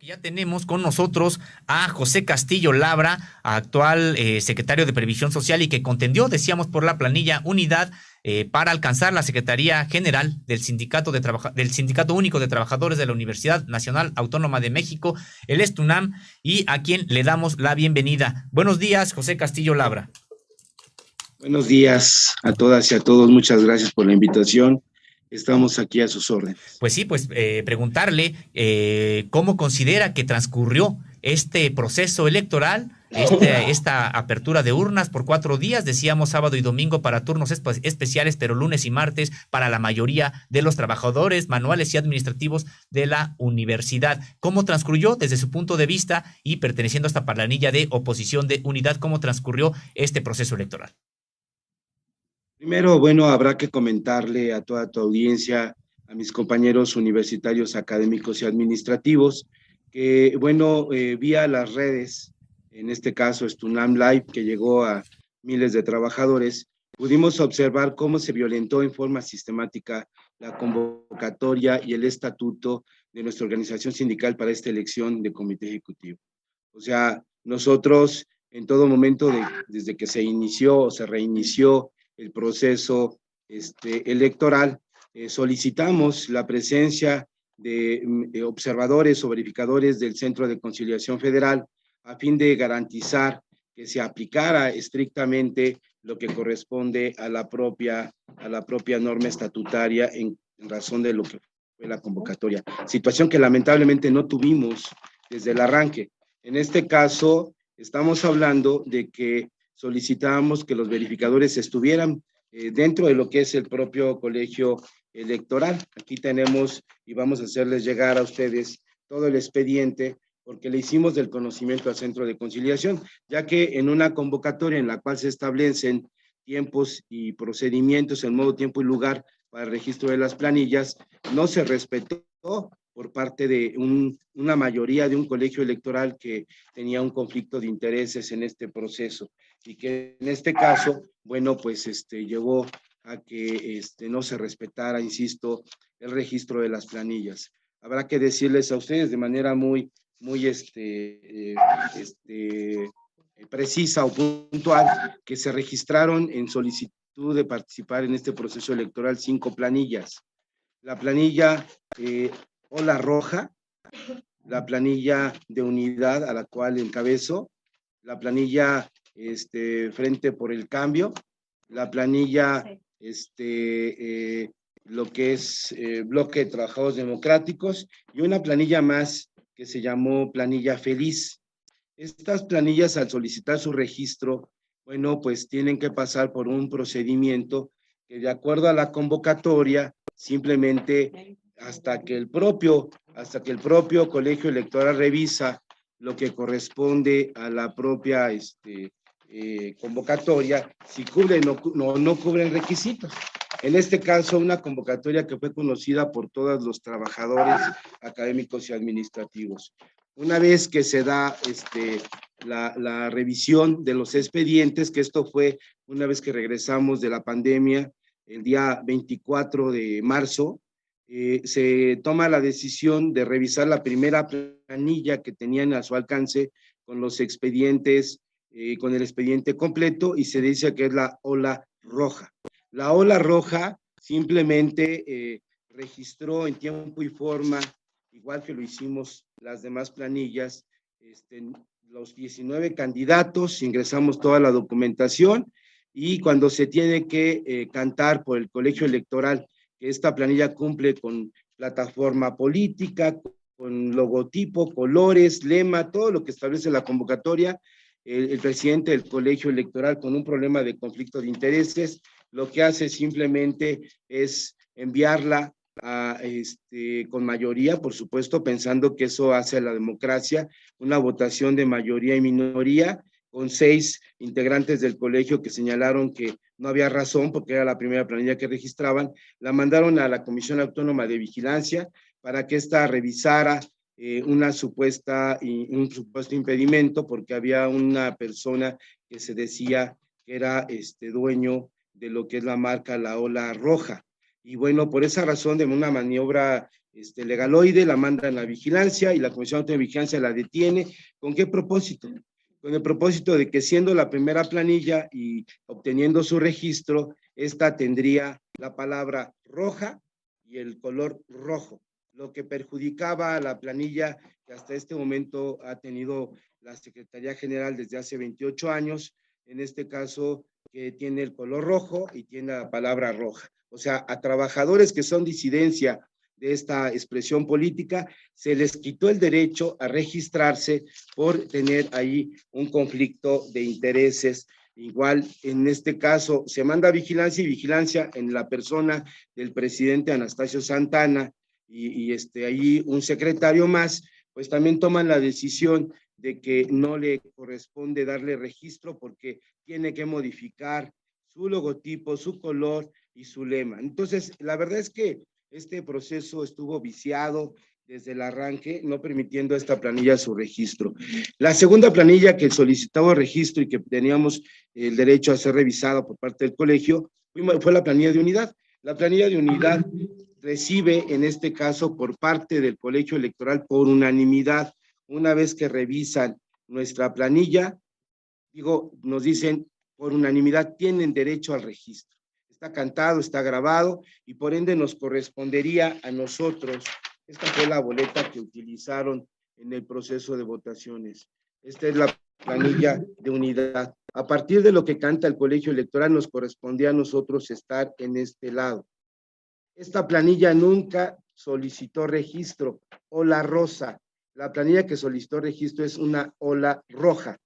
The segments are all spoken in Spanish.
Ya tenemos con nosotros a José Castillo Labra, actual secretario de Previsión Social y que contendió, decíamos, por la planilla Unidad para alcanzar la Secretaría General del Sindicato Único de Trabajadores de la Universidad Nacional Autónoma de México, el ESTUNAM, y a quien le damos la bienvenida. Buenos días, José Castillo Labra. Buenos días a todas y a todos. Muchas gracias por la invitación. Estamos aquí a sus órdenes. Pues sí, pues preguntarle cómo considera que transcurrió este proceso electoral, esta apertura de urnas por 4 días, decíamos sábado y domingo para turnos especiales, pero lunes y martes para la mayoría de los trabajadores manuales y administrativos de la universidad. ¿Cómo transcurrió desde su punto de vista y perteneciendo a esta planilla de oposición de Unidad, cómo transcurrió este proceso electoral? Primero, bueno, habrá que comentarle a toda tu audiencia, a mis compañeros universitarios, académicos y administrativos, que, bueno, vía las redes, en este caso Stunam Live, que llegó a miles de trabajadores, pudimos observar cómo se violentó en forma sistemática la convocatoria y el estatuto de nuestra organización sindical para esta elección de comité ejecutivo. O sea, nosotros en todo momento, desde que se inició o se reinició el proceso electoral, solicitamos la presencia de observadores o verificadores del Centro de Conciliación Federal a fin de garantizar que se aplicara estrictamente lo que corresponde a la propia norma estatutaria en razón de lo que fue la convocatoria. Situación que lamentablemente no tuvimos desde el arranque. En este caso, estamos hablando de que solicitábamos que los verificadores estuvieran dentro de lo que es el propio colegio electoral. Aquí tenemos y vamos a hacerles llegar a ustedes todo el expediente porque le hicimos del conocimiento al Centro de Conciliación, ya que en una convocatoria en la cual se establecen tiempos y procedimientos en modo, tiempo y lugar para el registro de las planillas, no se respetó por parte de una mayoría de un colegio electoral que tenía un conflicto de intereses en este proceso y que en este caso, bueno, pues llevó a que no se respetara, insisto, el registro de las planillas. Habrá que decirles a ustedes de manera muy precisa o puntual que se registraron en solicitud de participar en este proceso electoral 5 planillas. La planilla Ola Roja, la planilla de Unidad a la cual encabezo, la planilla Frente por el Cambio, la planilla lo que es Bloque de Trabajadores Democráticos y una planilla más que se llamó Planilla Feliz. Estas planillas, al solicitar su registro, bueno, pues tienen que pasar por un procedimiento que, de acuerdo a la convocatoria, simplemente hasta que el propio colegio electoral revisa lo que corresponde a la propia convocatoria, si cubren o no cubren requisitos. En este caso, una convocatoria que fue conocida por todos los trabajadores académicos y administrativos. Una vez que se da la revisión de los expedientes, que esto fue una vez que regresamos de la pandemia, el día 24 de marzo, se toma la decisión de revisar la primera planilla que tenían a su alcance con los expedientes, con el expediente completo, y se dice que es la ola roja. La ola roja simplemente registró en tiempo y forma, igual que lo hicimos las demás planillas, los 19 candidatos, ingresamos toda la documentación y cuando se tiene que cantar por el colegio electoral que esta planilla cumple con plataforma política, con logotipo, colores, lema, todo lo que establece la convocatoria, el presidente del colegio electoral con un problema de conflicto de intereses, lo que hace simplemente es enviarla con mayoría, por supuesto, pensando que eso hace a la democracia, una votación de mayoría y minoría, con 6 integrantes del colegio que señalaron que no había razón porque era la primera planilla que registraban, la mandaron a la Comisión Autónoma de Vigilancia para que ésta revisara un supuesto impedimento porque había una persona que se decía que era dueño de lo que es la marca La Ola Roja. Y bueno, por esa razón, de una maniobra legaloide, la mandan a vigilancia y la Comisión de Vigilancia la detiene. ¿Con qué propósito? Con el propósito de que siendo la primera planilla y obteniendo su registro, esta tendría la palabra roja y el color rojo, lo que perjudicaba a la planilla que hasta este momento ha tenido la Secretaría General desde hace 28 años, en este caso que tiene el color rojo y tiene la palabra roja. O sea, a trabajadores que son disidencia de esta expresión política, se les quitó el derecho a registrarse por tener ahí un conflicto de intereses. Igual, en este caso, se manda vigilancia y vigilancia en la persona del presidente Anastasio Santana y ahí un secretario más, pues también toman la decisión de que no le corresponde darle registro porque tiene que modificar su logotipo, su color y su lema. Entonces, la verdad es que este proceso estuvo viciado desde el arranque, no permitiendo a esta planilla su registro. La segunda planilla que solicitaba registro y que teníamos el derecho a ser revisada por parte del colegio fue la planilla de unidad. La planilla de unidad recibe, en este caso, por parte del colegio electoral por unanimidad. Una vez que revisan nuestra planilla, nos dicen por unanimidad tienen derecho al registro. Está cantado, está grabado y por ende nos correspondería a nosotros. Esta fue la boleta que utilizaron en el proceso de votaciones. Esta es la planilla de unidad. A partir de lo que canta el colegio electoral, nos correspondía a nosotros estar en este lado. Esta planilla nunca solicitó registro, ola rosa. La planilla que solicitó registro es una ola roja.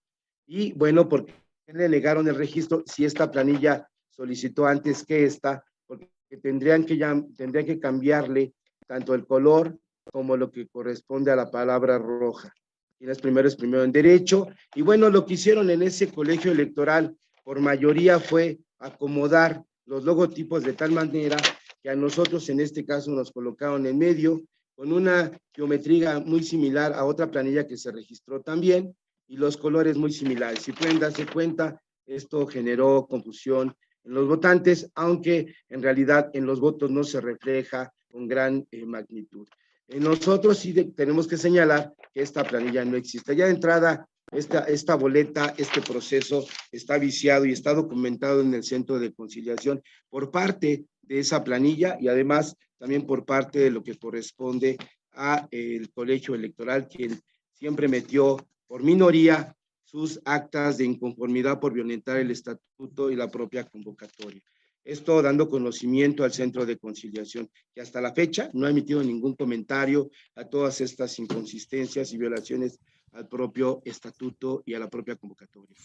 Y bueno, ¿por qué le negaron el registro si esta planilla solicitó antes que esta? Porque tendrían que cambiarle tanto el color como lo que corresponde a la palabra roja. Y las primero es primero en derecho. Y bueno, lo que hicieron en ese colegio electoral por mayoría fue acomodar los logotipos de tal manera que a nosotros en este caso nos colocaron en medio con una geometría muy similar a otra planilla que se registró también y los colores muy similares. Si pueden darse cuenta, esto generó confusión en los votantes, aunque en realidad en los votos no se refleja con gran magnitud. Nosotros sí tenemos que señalar que esta planilla no existe. Ya de entrada, esta boleta, este proceso está viciado y está documentado en el Centro de Conciliación por parte de esa planilla y además también por parte de lo que corresponde a el colegio electoral, quien siempre metió por minoría sus actas de inconformidad por violentar el estatuto y la propia convocatoria. Esto dando conocimiento al Centro de Conciliación, que hasta la fecha no ha emitido ningún comentario a todas estas inconsistencias y violaciones al propio estatuto y a la propia convocatoria.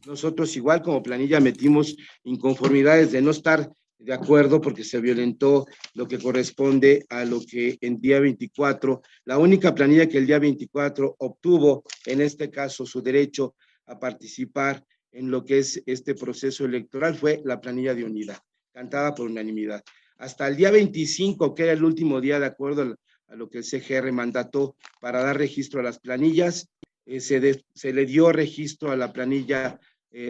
Nosotros igual como planilla metimos inconformidades de no estar de acuerdo porque se violentó lo que corresponde a lo que en día 24, la única planilla que el día 24 obtuvo, en este caso, su derecho a participar en lo que es este proceso electoral fue la planilla de unidad, cantada por unanimidad. Hasta el día 25, que era el último día de acuerdo a lo que el CGR mandató para dar registro a las planillas, se le dio registro a la planilla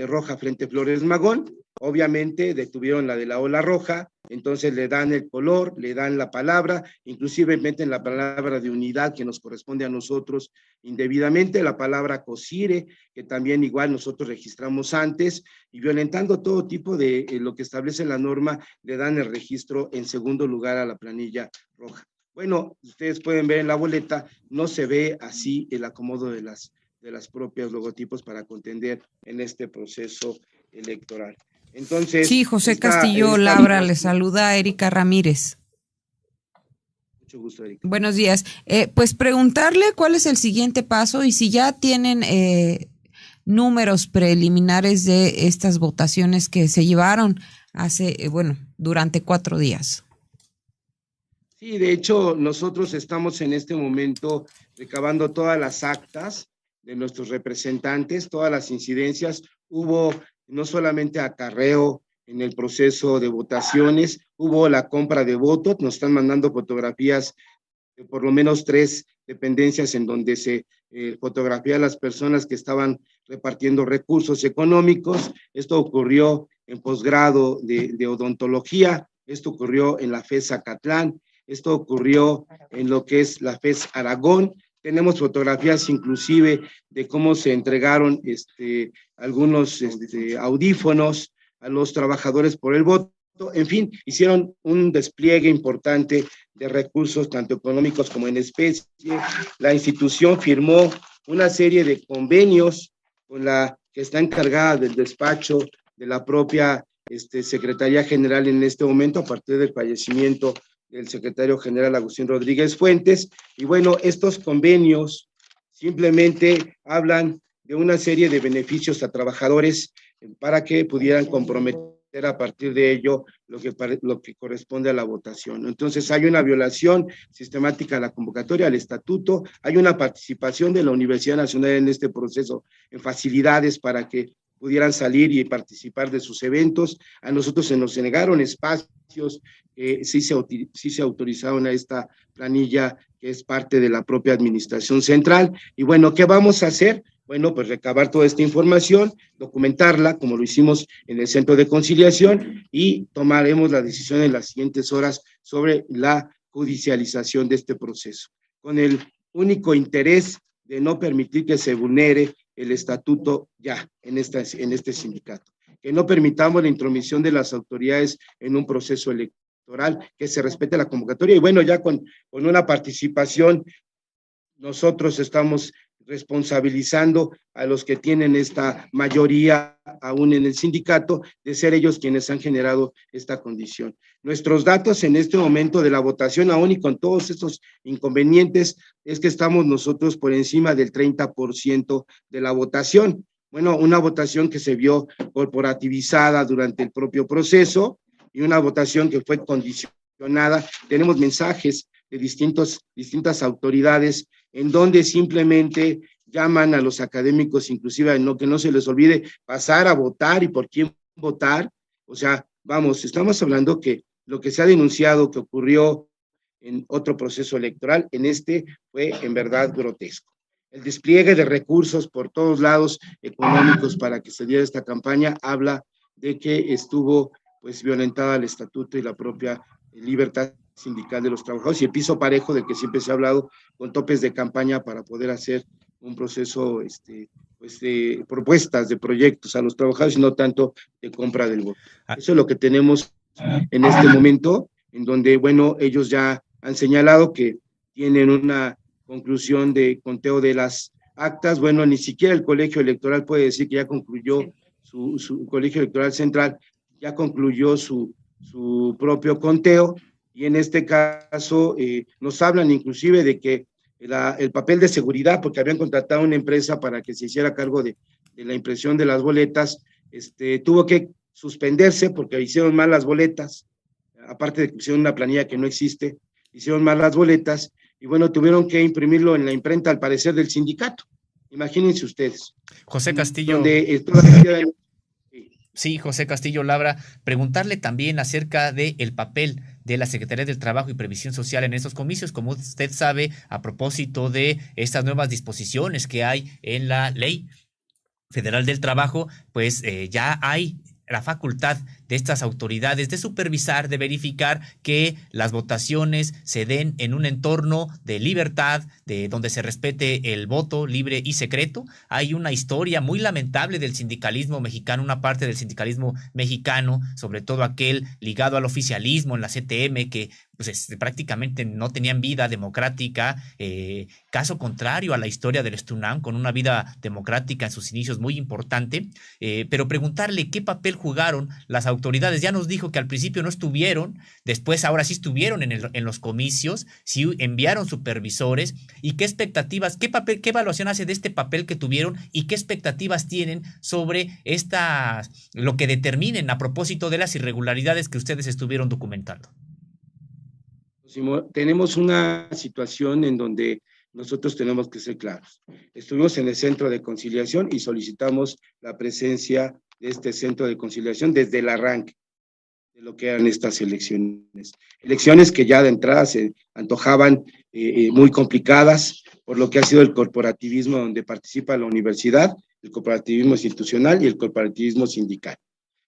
roja frente Flores Magón. Obviamente detuvieron la de la ola roja, entonces le dan el color, le dan la palabra, inclusive meten la palabra de unidad que nos corresponde a nosotros indebidamente, la palabra COSIRE, que también igual nosotros registramos antes, y violentando todo tipo de lo que establece la norma, le dan el registro en segundo lugar a la planilla roja. Bueno, ustedes pueden ver en la boleta, no se ve así el acomodo de las propias logotipos para contender en este proceso electoral. Entonces, sí, José Castillo Labra, le saluda Erika Ramírez. Mucho gusto, Erika. Buenos días. Pues preguntarle cuál es el siguiente paso y si ya tienen números preliminares de estas votaciones que se llevaron durante 4 días. Sí, de hecho, nosotros estamos en este momento recabando todas las actas de nuestros representantes, todas las incidencias. Hubo no solamente acarreo en el proceso de votaciones, hubo la compra de votos, nos están mandando fotografías de por lo menos 3 dependencias en donde se fotografía a las personas que estaban repartiendo recursos económicos. Esto ocurrió en posgrado de odontología, esto ocurrió en la FES Zacatlán, Esto ocurrió en lo que es la FES Aragón. Tenemos fotografías inclusive de cómo se entregaron algunos audífonos a los trabajadores por el voto. En fin, hicieron un despliegue importante de recursos, tanto económicos como en especie. La institución firmó una serie de convenios con la que está encargada del despacho de la propia Secretaría General en este momento, a partir del fallecimiento del secretario general Agustín Rodríguez Fuentes. Y bueno, estos convenios simplemente hablan de una serie de beneficios a trabajadores para que pudieran comprometer a partir de ello lo que corresponde a la votación. Entonces hay una violación sistemática a la convocatoria, al estatuto, hay una participación de la Universidad Nacional en este proceso, en facilidades para que pudieran salir y participar de sus eventos. A nosotros se nos negaron espacios, sí se autorizaron a esta planilla que es parte de la propia administración central. Y bueno, ¿qué vamos a hacer? Bueno, pues recabar toda esta información, documentarla, como lo hicimos en el Centro de Conciliación, y tomaremos la decisión en las siguientes horas sobre la judicialización de este proceso, con el único interés de no permitir que se vulnere el estatuto ya en este sindicato, que no permitamos la intromisión de las autoridades en un proceso electoral, que se respete la convocatoria. Y bueno, ya con una participación, nosotros estamos responsabilizando a los que tienen esta mayoría aún en el sindicato, de ser ellos quienes han generado esta condición. Nuestros datos en este momento de la votación, aún y con todos estos inconvenientes, es que estamos nosotros por encima del 30% de la votación. Bueno, una votación que se vio corporativizada durante el propio proceso y una votación que fue condicionada. Tenemos mensajes de distintas autoridades en donde simplemente llaman a los académicos, inclusive a que no se les olvide pasar a votar y por quién votar. O sea, vamos, estamos hablando que lo que se ha denunciado que ocurrió en otro proceso electoral, en este fue en verdad grotesco. El despliegue de recursos por todos lados económicos para que se diera esta campaña habla de que estuvo pues violentada el estatuto y la propia libertad sindical de los trabajadores y el piso parejo del que siempre se ha hablado, con topes de campaña para poder hacer un proceso pues de propuestas de proyectos a los trabajadores y no tanto de compra del voto. Eso es lo que tenemos en este momento, en donde, bueno, ellos ya han señalado que tienen una conclusión de conteo de las actas. Bueno, ni siquiera el colegio electoral puede decir que ya concluyó su colegio electoral central, ya concluyó su propio conteo. Y en este caso nos hablan inclusive de que el papel de seguridad, porque habían contratado una empresa para que se hiciera cargo de la impresión de las boletas, tuvo que suspenderse porque hicieron mal las boletas, aparte de que hicieron una planilla que no existe, hicieron mal las boletas, y bueno, tuvieron que imprimirlo en la imprenta, al parecer, del sindicato. Imagínense ustedes. José Castillo. Donde todavía Sí, José Castillo Labra, preguntarle también acerca del papel de la Secretaría del Trabajo y Previsión Social en estos comicios. Como usted sabe, a propósito de estas nuevas disposiciones que hay en la Ley Federal del Trabajo, pues ya hay la facultad de estas autoridades de supervisar, de verificar que las votaciones se den en un entorno de libertad, de donde se respete el voto libre y secreto. Hay una historia muy lamentable del sindicalismo mexicano, una parte del sindicalismo mexicano, sobre todo aquel ligado al oficialismo en la CTM, que pues prácticamente no tenían vida democrática, caso contrario a la historia del STUNAM, con una vida democrática en sus inicios muy importante, pero preguntarle qué papel jugaron las autoridades. Ya nos dijo que al principio no estuvieron, después ahora sí estuvieron en los comicios, sí enviaron supervisores, y qué expectativas, qué evaluación hace de este papel que tuvieron y qué expectativas tienen sobre lo que determinen a propósito de las irregularidades que ustedes estuvieron documentando. Tenemos una situación en donde nosotros tenemos que ser claros. Estuvimos en el Centro de Conciliación y solicitamos la presencia de este Centro de Conciliación desde el arranque de lo que eran estas elecciones. Elecciones que ya de entrada se antojaban muy complicadas por lo que ha sido el corporativismo donde participa la universidad, el corporativismo institucional y el corporativismo sindical.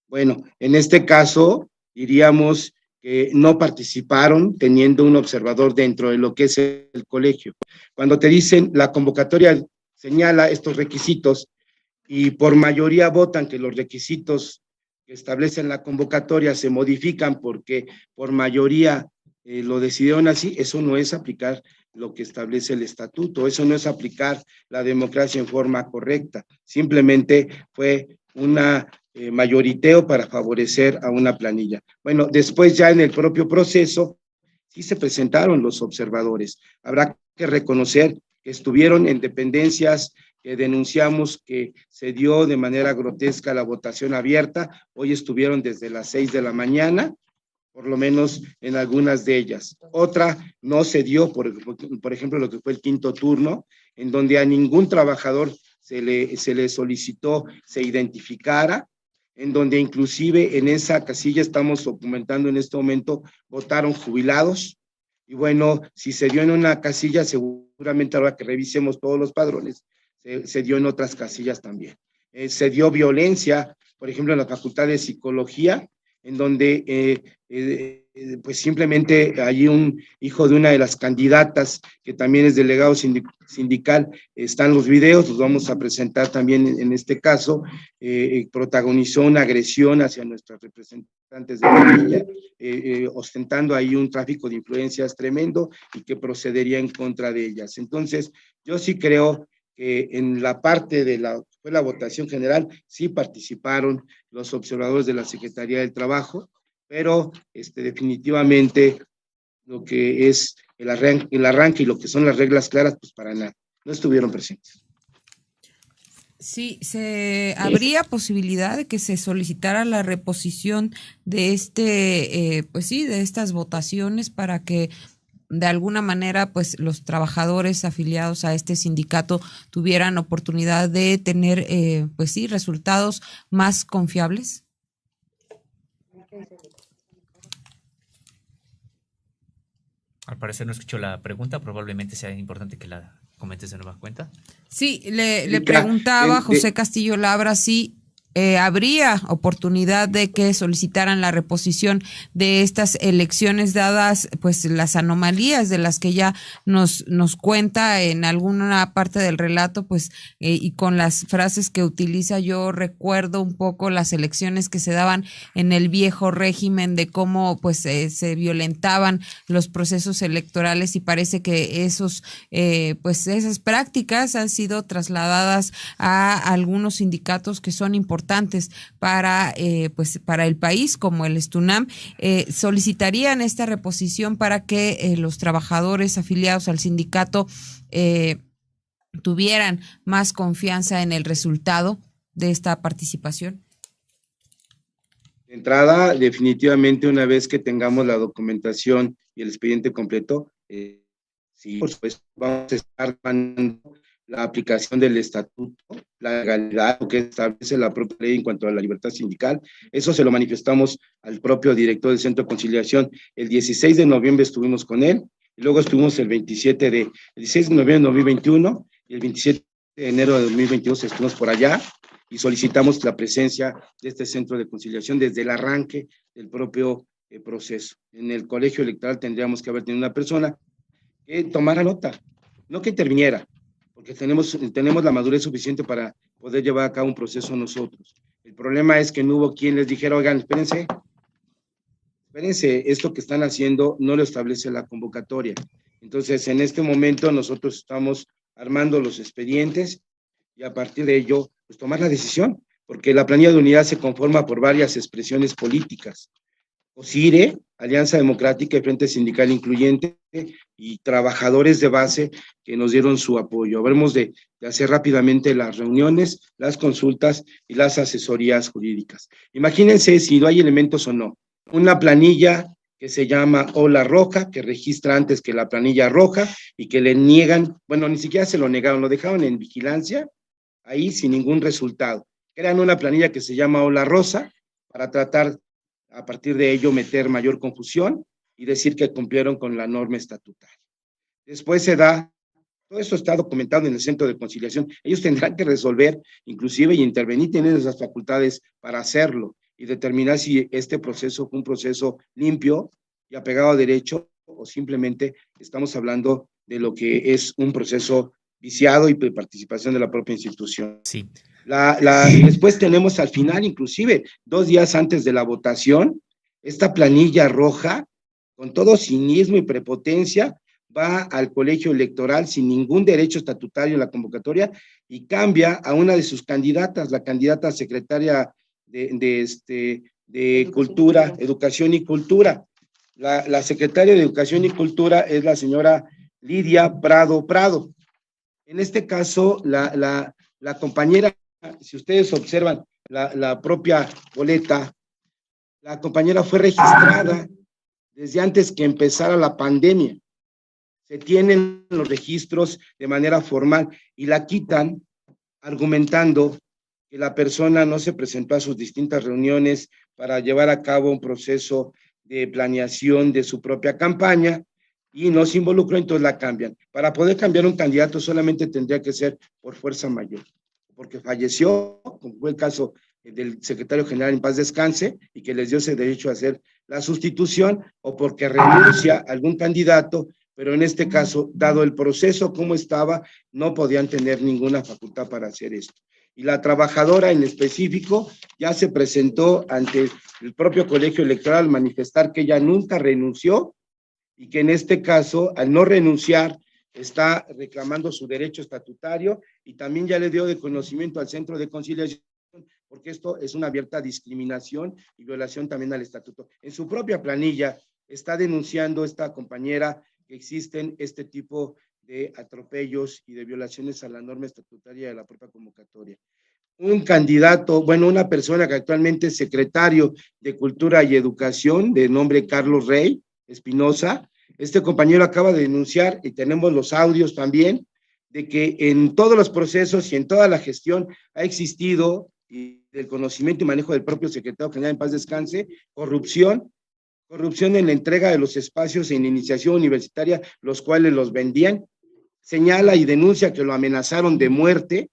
Bueno, en este caso diríamos que no participaron teniendo un observador dentro de lo que es el colegio. Cuando te dicen la convocatoria señala estos requisitos y por mayoría votan que los requisitos que establecen la convocatoria se modifican porque por mayoría lo decidieron así, eso no es aplicar lo que establece el estatuto, eso no es aplicar la democracia en forma correcta, simplemente fue una mayoriteo para favorecer a una planilla. Bueno, después ya en el propio proceso sí se presentaron los observadores. Habrá que reconocer que estuvieron en dependencias que denunciamos que se dio de manera grotesca la votación abierta. Hoy estuvieron desde las 6 de la mañana, por lo menos en algunas de ellas. Otra no se dio, por ejemplo, lo que fue el quinto turno, en donde a ningún trabajador se le solicitó se identificara, en donde inclusive en esa casilla estamos documentando en este momento, votaron jubilados, y bueno, si se dio en una casilla, seguramente ahora que revisemos todos los padrones, se dio en otras casillas también. Se dio violencia, por ejemplo, en la Facultad de Psicología, en donde pues simplemente hay un hijo de una de las candidatas que también es delegado sindical, están los videos, los vamos a presentar también en este caso, protagonizó una agresión hacia nuestras representantes de familia, ostentando ahí un tráfico de influencias tremendo y que procedería en contra de ellas. Entonces, yo sí creo que en la parte de la votación general sí participaron los observadores de la Secretaría del Trabajo, pero definitivamente lo que es el arranque y lo que son las reglas claras, pues para nada, no estuvieron presentes. Sí, habría posibilidad de que se solicitara la reposición de pues sí, de estas votaciones para que de alguna manera, pues los trabajadores afiliados a este sindicato tuvieran oportunidad de tener, pues sí, resultados más confiables. Al parecer no escuchó la pregunta, probablemente sea importante que la comentes de nueva cuenta. Sí, le preguntaba José Castillo Labra si habría oportunidad de que solicitaran la reposición de estas elecciones dadas pues las anomalías de las que ya nos cuenta en alguna parte del relato, pues y con las frases que utiliza. Yo recuerdo un poco las elecciones que se daban en el viejo régimen, de cómo pues se violentaban los procesos electorales, y parece que pues esas prácticas han sido trasladadas a algunos sindicatos que son importantes para el país, como el STUNAM. Solicitarían esta reposición para que los trabajadores afiliados al sindicato tuvieran más confianza en el resultado de esta participación. De entrada, definitivamente, una vez que tengamos la documentación y el expediente completo, sí, por supuesto, vamos a estar mandando la aplicación del estatuto, la legalidad que establece la propia ley en cuanto a la libertad sindical. Eso se lo manifestamos al propio director del Centro de Conciliación. El 16 de noviembre estuvimos con él, y luego estuvimos el 16 de noviembre de 2021, y el 27 de enero de 2022 estuvimos por allá, y solicitamos la presencia de este Centro de Conciliación desde el arranque del propio proceso. En el colegio electoral tendríamos que haber tenido una persona que tomara nota, no que interviniera, porque tenemos la madurez suficiente para poder llevar a cabo un proceso nosotros. El problema es que no hubo quien les dijera, oigan, espérense, esto que están haciendo no lo establece la convocatoria. Entonces, en este momento nosotros estamos armando los expedientes y a partir de ello, pues tomar la decisión, porque la planilla de unidad se conforma por varias expresiones políticas. OSIRE, Alianza Democrática y Frente Sindical Incluyente, y trabajadores de base que nos dieron su apoyo. Habremos de hacer rápidamente las reuniones, las consultas y las asesorías jurídicas. Imagínense si no hay elementos o no. Una planilla que se llama Ola Roja, que registra antes que la planilla roja y que le niegan, bueno, ni siquiera se lo negaron, lo dejaron en vigilancia, ahí sin ningún resultado. Crean una planilla que se llama Ola Rosa para tratar a partir de ello meter mayor confusión y decir que cumplieron con la norma estatutaria. Después todo esto está documentado en el Centro de Conciliación, ellos tendrán que resolver, inclusive, y intervenir, tienen esas facultades para hacerlo. y determinar si este proceso fue un proceso limpio y apegado a derecho o simplemente estamos hablando de lo que es un proceso viciado y de participación de la propia institución. Sí. Después tenemos al final, inclusive 2 días antes de la votación, esta planilla roja, con todo cinismo y prepotencia, va al colegio electoral sin ningún derecho estatutario en la convocatoria y cambia a una de sus candidatas, la candidata secretaria de Cultura, Educación y Cultura. La secretaria de Educación y Cultura es la señora Lidia Prado. En este caso, la compañera, si ustedes observan la propia boleta, la compañera fue registrada desde antes que empezara la pandemia. Se tienen los registros de manera formal y la quitan argumentando que la persona no se presentó a sus distintas reuniones para llevar a cabo un proceso de planeación de su propia campaña y no se involucró, entonces la cambian. Para poder cambiar un candidato solamente tendría que ser por fuerza mayor, porque falleció, como fue el caso del secretario general en paz descanse, y que les dio ese derecho a hacer la sustitución, o porque renuncia algún candidato, pero en este caso, dado el proceso como estaba, no podían tener ninguna facultad para hacer esto. Y la trabajadora en específico ya se presentó ante el propio colegio electoral al manifestar que ella nunca renunció y que en este caso, al no renunciar, está reclamando su derecho estatutario y también ya le dio de conocimiento al Centro de Conciliación, porque esto es una abierta discriminación y violación también al estatuto. En su propia planilla está denunciando esta compañera que existen este tipo de atropellos y de violaciones a la norma estatutaria de la propia convocatoria. Un candidato, bueno, una persona que actualmente es secretario de Cultura y Educación, de nombre Carlos Rey Espinosa, este compañero acaba de denunciar, y tenemos los audios también, de que en todos los procesos y en toda la gestión ha existido, y del conocimiento y manejo del propio secretario general en paz descanse, corrupción en la entrega de los espacios en iniciación universitaria, los cuales los vendían. Señala y denuncia que lo amenazaron de muerte.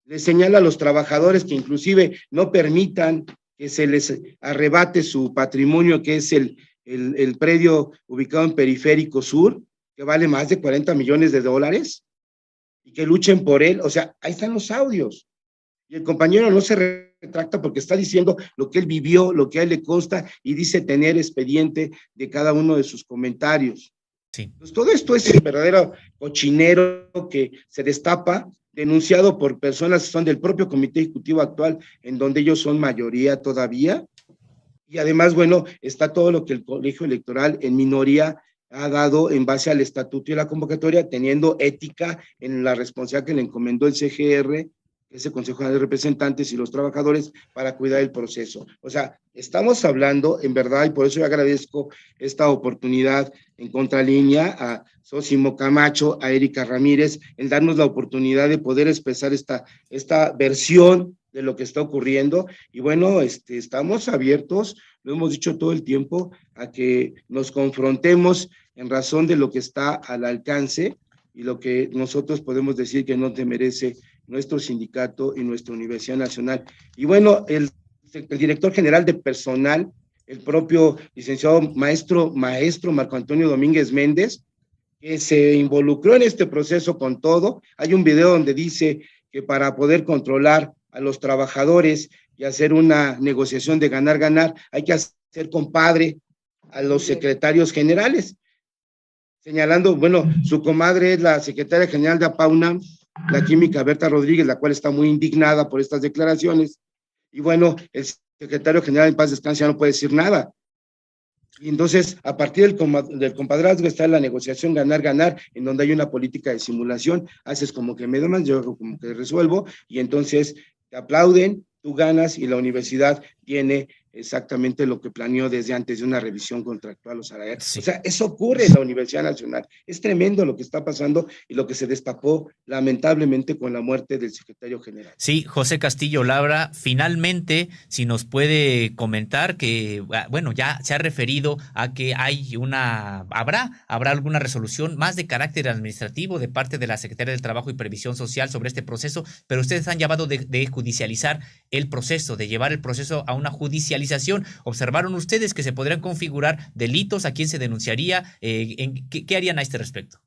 Le señala a los trabajadores que inclusive no permitan que se les arrebate su patrimonio, que es el predio ubicado en Periférico Sur, que vale más de 40 millones de dólares, y que luchen por él. O sea, ahí están los audios. Y el compañero no se retracta porque está diciendo lo que él vivió, lo que a él le consta, y dice tener expediente de cada uno de sus comentarios. Sí. Pues todo esto es el verdadero cochinero que se destapa, denunciado por personas que son del propio comité ejecutivo actual, en donde ellos son mayoría todavía. Y además, bueno, está todo lo que el colegio electoral en minoría ha dado en base al estatuto y la convocatoria, teniendo ética en la responsabilidad que le encomendó el CGR, ese Consejo General de Representantes, y los trabajadores para cuidar el proceso. O sea, estamos hablando, en verdad, y por eso yo agradezco esta oportunidad en contralínea a Sosimo Camacho, a Erika Ramírez, en darnos la oportunidad de poder expresar esta versión de lo que está ocurriendo. Y bueno, estamos abiertos, lo hemos dicho todo el tiempo, a que nos confrontemos en razón de lo que está al alcance y lo que nosotros podemos decir que no te merece nuestro sindicato y nuestra Universidad Nacional. Y bueno, el director general de personal, el propio licenciado maestro Marco Antonio Domínguez Méndez, que se involucró en este proceso con todo. Hay un video donde dice que para poder controlar a los trabajadores y hacer una negociación de ganar-ganar, hay que hacer compadre a los secretarios generales, señalando, bueno, su comadre es la secretaria general de APAUNAM, la química Berta Rodríguez, la cual está muy indignada por estas declaraciones, y bueno, el secretario general en paz descanse ya no puede decir nada. Y entonces, a partir del compadrazgo está la negociación ganar-ganar, en donde hay una política de simulación, haces como que me domas, yo como que resuelvo, y entonces te aplauden, tú ganas, y la universidad tiene exactamente lo que planeó desde antes de una revisión contractual o salarial. Sí. O sea, eso ocurre en la Universidad Nacional. Es tremendo lo que está pasando y lo que se destapó lamentablemente con la muerte del secretario general. Sí, José Castillo Labra, finalmente, si nos puede comentar que, bueno, ya se ha referido a que habrá alguna resolución más de carácter administrativo de parte de la Secretaría del Trabajo y Previsión Social sobre este proceso, pero ustedes han llevado de judicializar el proceso, de llevar el proceso a una judicialización. ¿Observaron ustedes que se podrían configurar delitos? ¿A quién se denunciaría? ¿Qué harían a este respecto?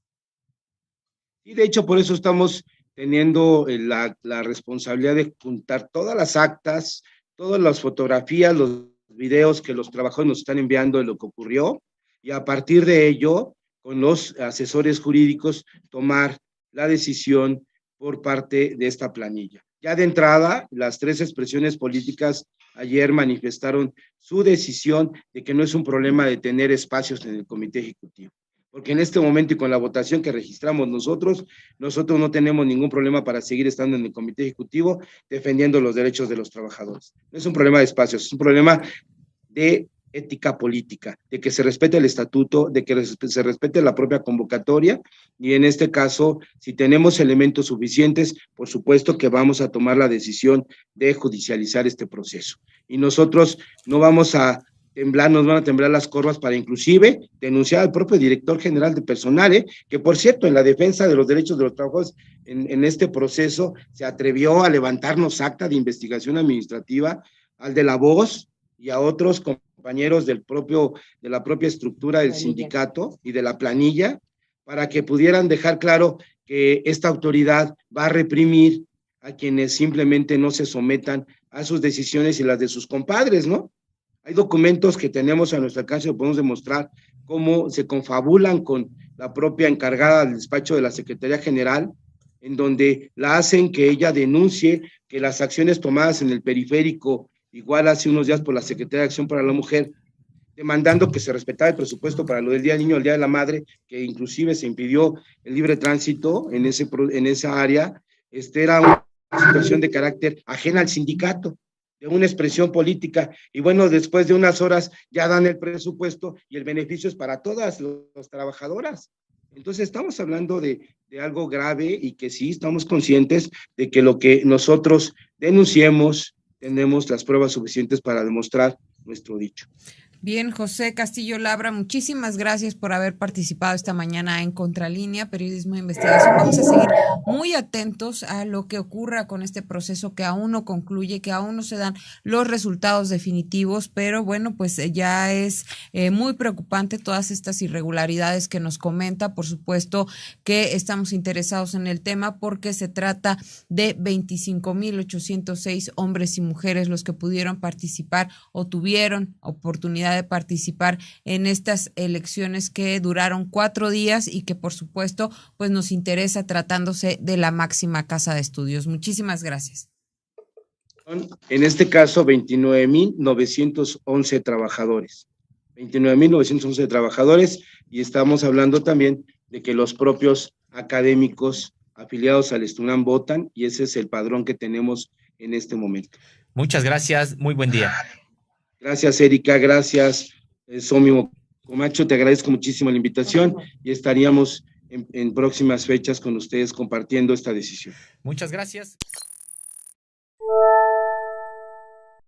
Y de hecho, por eso estamos teniendo la responsabilidad de juntar todas las actas, todas las fotografías, los videos que los trabajadores nos están enviando de lo que ocurrió, y a partir de ello, con los asesores jurídicos, tomar la decisión por parte de esta planilla. Ya de entrada, las 3 expresiones políticas ayer manifestaron su decisión de que no es un problema de tener espacios en el comité ejecutivo, porque en este momento y con la votación que registramos nosotros no tenemos ningún problema para seguir estando en el comité ejecutivo defendiendo los derechos de los trabajadores. No es un problema de espacios, es un problema de ética política, de que se respete el estatuto, de que se respete la propia convocatoria, y en este caso, si tenemos elementos suficientes, por supuesto que vamos a tomar la decisión de judicializar este proceso. Y nosotros no vamos a temblar, nos van a temblar las corvas para inclusive denunciar al propio director general de personal, que por cierto, en la defensa de los derechos de los trabajadores en este proceso, se atrevió a levantarnos acta de investigación administrativa al de la Voz y a otros compañeros de la propia estructura del sindicato y de la planilla, para que pudieran dejar claro que esta autoridad va a reprimir a quienes simplemente no se sometan a sus decisiones y las de sus compadres, ¿no? Hay documentos que tenemos a nuestro alcance, podemos demostrar cómo se confabulan con la propia encargada del despacho de la Secretaría General, en donde la hacen que ella denuncie que las acciones tomadas en el periférico, igual hace unos días por la Secretaría de Acción para la Mujer, demandando que se respetara el presupuesto para lo del Día del Niño, el Día de la Madre, que inclusive se impidió el libre tránsito en esa área, era una situación de carácter ajena al sindicato, de una expresión política, y bueno, después de unas horas ya dan el presupuesto y el beneficio es para todas las trabajadoras. Entonces estamos hablando de algo grave y que sí estamos conscientes de que lo que nosotros denunciemos, tenemos las pruebas suficientes para demostrar nuestro dicho. Bien, José Castillo Labra, muchísimas gracias por haber participado esta mañana en Contralínea, Periodismo de Investigación. Vamos a seguir muy atentos a lo que ocurra con este proceso que aún no concluye, que aún no se dan los resultados definitivos, pero bueno, pues ya es muy preocupante todas estas irregularidades que nos comenta. Por supuesto que estamos interesados en el tema porque se trata de 25,806 hombres y mujeres los que pudieron participar o tuvieron oportunidad de participar en estas elecciones que duraron 4 días y que por supuesto pues nos interesa tratándose de la máxima casa de estudios. Muchísimas gracias. En este caso 29,911 trabajadores, 29,911 trabajadores, y estamos hablando también de que los propios académicos afiliados al STUNAM votan, y ese es el padrón que tenemos en este momento. Muchas gracias, muy buen día. Gracias, Erika, gracias, Somio Comacho, te agradezco muchísimo la invitación y estaríamos en próximas fechas con ustedes compartiendo esta decisión. Muchas gracias.